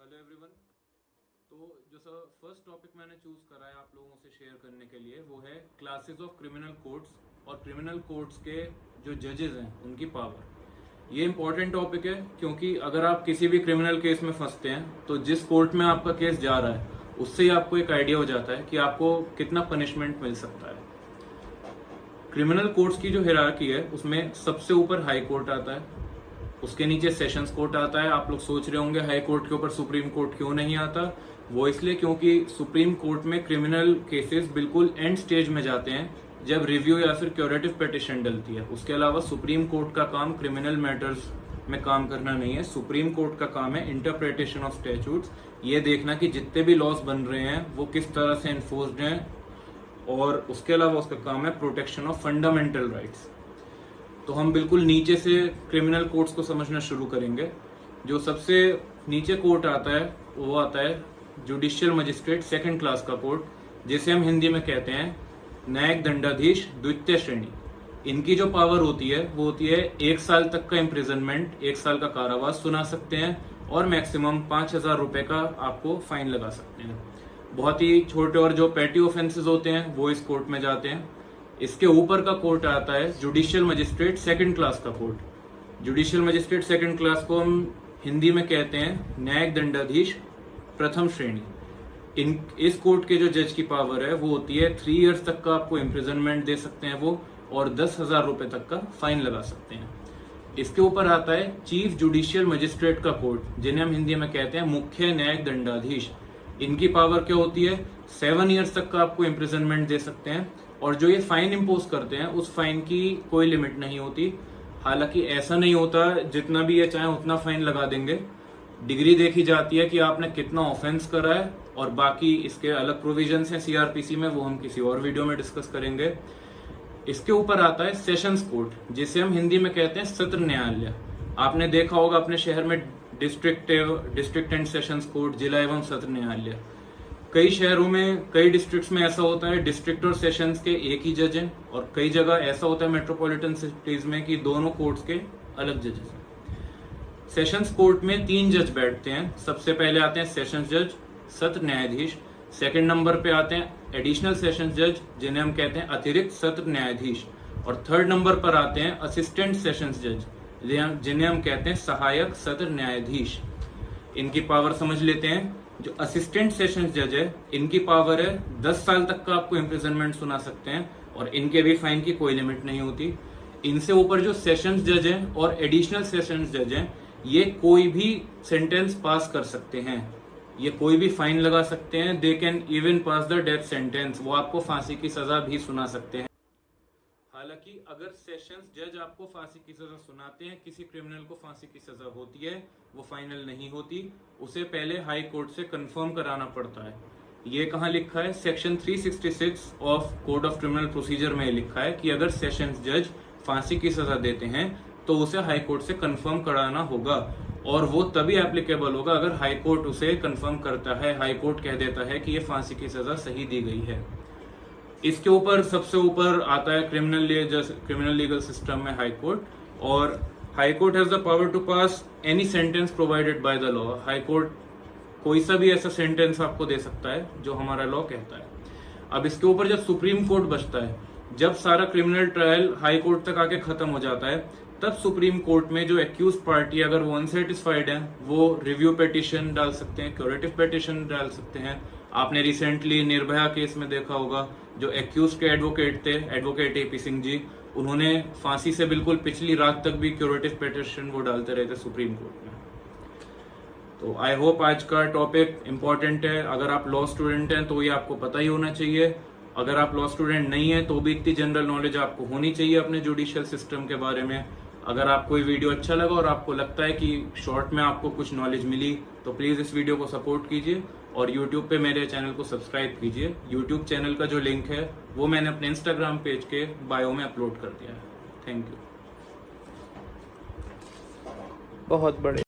Hello everyone. तो जो sir first topic मैंने चूज करा है आप लोगों से शेयर करने के लिए वो है क्लासेस ऑफ क्रिमिनल कोर्ट्स और क्रिमिनल कोर्ट्स के जो जजेस हैं उनकी पावर। ये इंपॉर्टेंट टॉपिक है क्योंकि अगर आप किसी भी क्रिमिनल केस में फंसते हैं तो जिस कोर्ट में आपका केस जा रहा है उससे ही आपको एक आइडिया हो जाता है कि आपको कितना पनिशमेंट मिल सकता है। क्रिमिनल कोर्ट्स की जो हिरार्की है उसमें सबसे ऊपर हाई कोर्ट आता है, उसके नीचे सेशंस कोर्ट आता है। आप लोग सोच रहे होंगे हाई कोर्ट के ऊपर सुप्रीम कोर्ट क्यों नहीं आता। वो इसलिए क्योंकि सुप्रीम कोर्ट में क्रिमिनल केसेस बिल्कुल एंड स्टेज में जाते हैं जब रिव्यू या फिर क्यूरेटिव पिटीशन डलती है। उसके अलावा सुप्रीम कोर्ट का काम क्रिमिनल मैटर्स में काम करना नहीं है। सुप्रीम कोर्ट का काम है इंटरप्रिटेशन ऑफ स्टैट्यूट्स, ये देखना कि जितने भी लॉज बन रहे हैं वो किस तरह से एनफोर्स्ड हैं, और उसके अलावा उसका काम है प्रोटेक्शन ऑफ फंडामेंटल राइट्स। तो हम बिल्कुल नीचे से क्रिमिनल कोर्ट्स को समझना शुरू करेंगे। जो सबसे नीचे कोर्ट आता है वो आता है जुडिशियल मजिस्ट्रेट सेकंड क्लास का कोर्ट, जिसे हम हिंदी में कहते हैं न्यायिक दंडाधीश द्वितीय श्रेणी। इनकी जो पावर होती है वो होती है 1 साल तक का इम्प्रिजनमेंट, 1 साल का कारावास सुना सकते हैं और मैक्सिमम 5,000 रुपए का आपको फाइन लगा सकते हैं। बहुत ही छोटे और जो पेटी ऑफेंसेस होते हैं वो इस कोर्ट में जाते हैं। इसके ऊपर का कोर्ट आता है जुडिशियल मजिस्ट्रेट सेकंड क्लास का court. Judicial magistrate second class को हम हिंदी में कहते हैं न्यायिक दंडाधीश प्रथम श्रेणी। इस कोर्ट के जो जज की पावर है वो होती है 3 इयर्स तक का आपको इम्प्रिजनमेंट दे सकते हैं वो, और 10,000 रुपए तक का फाइन लगा सकते हैं। इसके ऊपर आता है चीफ जुडिशियल मजिस्ट्रेट का कोर्ट, जिन्हें हम हिंदी में कहते हैं मुख्य न्यायिक दंडाधीश। इनकी पावर क्या होती है 7 इयर्स तक का आपको इम्प्रिजनमेंट दे सकते हैं, और जो ये फाइन इंपोज करते हैं उस फाइन की कोई लिमिट नहीं होती। हालांकि ऐसा नहीं होता जितना भी ये चाहे उतना फाइन लगा देंगे। डिग्री देखी जाती है कि आपने कितना ऑफेंस करा है, और बाकी इसके अलग प्रोविजंस हैं सीआरपीसी में, वो हम किसी और वीडियो में डिस्कस करेंगे। इसके ऊपर आता है सेशंस कोर्ट, जिसे हम हिंदी में कहते हैं सत्र न्यायालय। आपने देखा होगा अपने शहर में डिस्ट्रिक्ट एंड सेशंस कोर्ट, जिला एवं सत्र न्यायालय। कई शहरों में, कई डिस्ट्रिक्ट्स में ऐसा होता है डिस्ट्रिक्ट और सेशंस के एक ही जज हैं, और कई जगह ऐसा होता है मेट्रोपॉलिटन सिटीज में कि दोनों कोर्ट्स के अलग जजेस हैं। सेशंस कोर्ट में 3 जज बैठते हैं। सबसे पहले आते हैं सेशंस जज सत्र न्यायाधीश, सेकंड नंबर पे आते हैं एडिशनल सेशंस जज, जिन्हें हम कहते हैं अतिरिक्त सत्र न्यायाधीश, और थर्ड नंबर पर आते हैं असिस्टेंट सेशंस जज, जिन्हें हम कहते हैं सहायक सत्र न्यायाधीश। इनकी पावर समझ लेते हैं। जो असिस्टेंट सेशंस जज है इनकी पावर है 10 साल तक का आपको इम्प्रिजनमेंट सुना सकते हैं, और इनके भी फाइन की कोई लिमिट नहीं होती। इनसे ऊपर जो सेशंस जज हैं और एडिशनल सेशंस जज हैं, ये कोई भी सेंटेंस पास कर सकते हैं, ये कोई भी फाइन लगा सकते हैं। They can even pass the death sentence, वो आपको फांसी की सजा भी सुना सकते हैं। हालांकि अगर सेशंस जज आपको फांसी की सजा सुनाते हैं, किसी क्रिमिनल को फांसी की सजा होती है, वो फाइनल नहीं होती, उसे पहले हाई कोर्ट से कंफर्म कराना पड़ता है। ये कहाँ लिखा है? Section 366 of code of criminal procedure में लिखा है कि अगर सेशंस जज फांसी की सजा देते हैं तो उसे हाई कोर्ट से कंफर्म कराना होगा, और वो तभी एप्लीकेबल होगा अगर हाई कोर्ट उसे कंफर्म करता है, हाई कोर्ट कह देता है कि ये फांसी की सजा सही दी गई है। इसके ऊपर सबसे ऊपर आता है क्रिमिनल लीगल सिस्टम में हाई कोर्ट, और high court has the power to pass any sentence provided by the law. High court कोई सा भी ऐसा सेंटेंस आपको दे सकता है जो हमारा लॉ कहता है। अब इसके ऊपर जब सुप्रीम कोर्ट बचता है, जब सारा क्रिमिनल ट्रायल हाई कोर्ट तक आके खत्म हो जाता है, तब सुप्रीम कोर्ट में जो एक्यूज पार्टी अगर वो अनसेटिस्फाइड है वो रिव्यू पिटीशन डाल सकते हैं, क्यूरेटिव पिटीशन डाल सकते हैं। आपने रिसेंटली निर्भया केस में देखा होगा, जो एक्यूज के एडवोकेट थे, एडवोकेट एपी सिंह जी, उन्होंने फांसी से बिल्कुल पिछली रात तक भी क्यूरेटिव पिटीशन वो डालते रहे थे सुप्रीम कोर्ट में। तो आई होप आज का टॉपिक इंपॉर्टेंट है। अगर आप लॉ स्टूडेंट हैं तो ये आपको पता ही होना चाहिए। अगर आप लॉ स्टूडेंट नहीं है तो भी इतनी जनरल नॉलेज आपको होनी चाहिए अपने जुडिशियल सिस्टम के बारे में। अगर आपको ये वीडियो अच्छा लगा और आपको लगता है कि शॉर्ट में आपको कुछ नॉलेज मिली, तो प्लीज इस वीडियो को सपोर्ट कीजिए, और यूट्यूब पे मेरे चैनल को सब्सक्राइब कीजिए। यूट्यूब चैनल का जो लिंक है वो मैंने अपने इंस्टाग्राम पेज के बायो में अपलोड कर दिया है। Thank you. बहुत बड़े